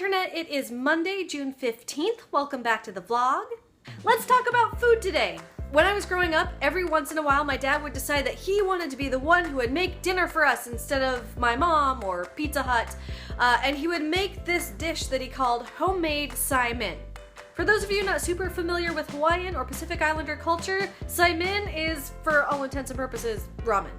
Internet. It is Monday, June 15th. Welcome back to the vlog. Let's talk about food today. When I was growing up, every once in a while my dad would decide that he wanted to be the one who would make dinner for us instead of my mom or Pizza Hut, and he would make this dish that he called homemade sai mein. For those of you not super familiar with Hawaiian or Pacific Islander culture, sai mein is, for all intents and purposes, ramen.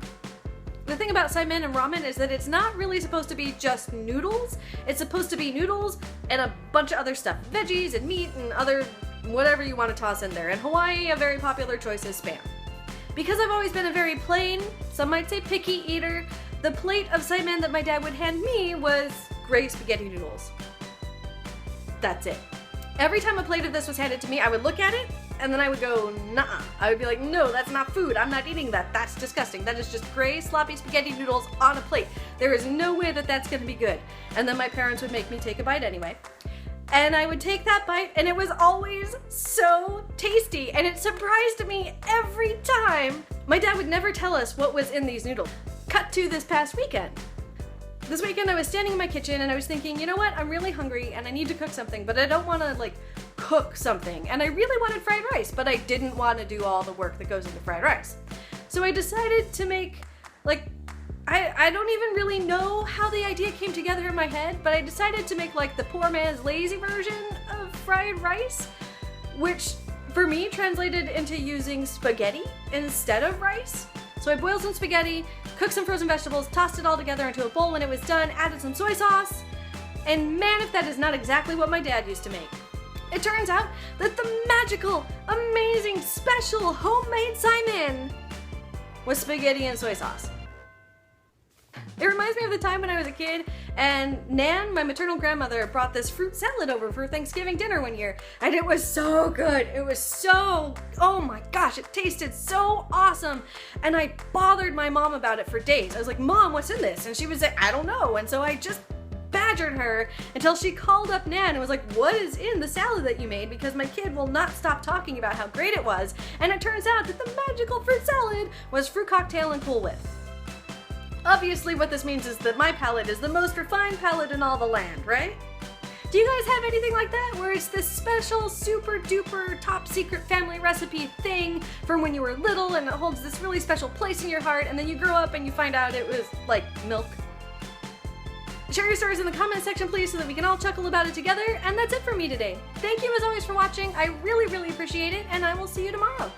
The thing about sai mein and ramen is that it's not really supposed to be just noodles. It's supposed to be noodles and a bunch of other stuff. Veggies and meat and other whatever you want to toss in there. In Hawaii, a very popular choice is Spam. Because I've always been a very plain, some might say picky eater, the plate of sai mein that my dad would hand me was gray spaghetti noodles. That's it. Every time a plate of this was handed to me, I would look at it and then I would go, nah. I would be like, no, that's not food. I'm not eating that. That's disgusting. That is just gray, sloppy spaghetti noodles on a plate. There is no way that that's gonna be good. And then my parents would make me take a bite anyway. And I would take that bite and it was always so tasty and it surprised me every time. My dad would never tell us what was in these noodles. Cut to this past weekend. This weekend I was standing in my kitchen and I was thinking, you know what, I'm really hungry and I need to cook something, but I don't want to cook something. And I really wanted fried rice, but I didn't want to do all the work that goes into fried rice. So I decided to make, I don't even really know how the idea came together in my head, but I decided to make the poor man's lazy version of fried rice, which for me translated into using spaghetti instead of rice. So I boiled some spaghetti, cooked some frozen vegetables, tossed it all together into a bowl when it was done, added some soy sauce, and man, if that is not exactly what my dad used to make. It turns out that the magical, amazing, special, homemade sai mein was spaghetti and soy sauce. It reminds me of the time when I was a kid and Nan, my maternal grandmother, brought this fruit salad over for Thanksgiving dinner one year and it was so good. It was so, oh my gosh, it tasted so awesome. And I bothered my mom about it for days. I was like, Mom, what's in this? And she was like, I don't know. And so I just badgered her until she called up Nan and was like, what is in the salad that you made? Because my kid will not stop talking about how great it was. And it turns out that the magical fruit salad was fruit cocktail and Cool Whip. Obviously what this means is that my palate is the most refined palate in all the land, right? Do you guys have anything like that where it's this special super duper top secret family recipe thing from when you were little and it holds this really special place in your heart and then you grow up and you find out it was like milk? Share your stories in the comment section please so that we can all chuckle about it together, and that's it for me today. Thank you as always for watching. I really appreciate it and I will see you tomorrow.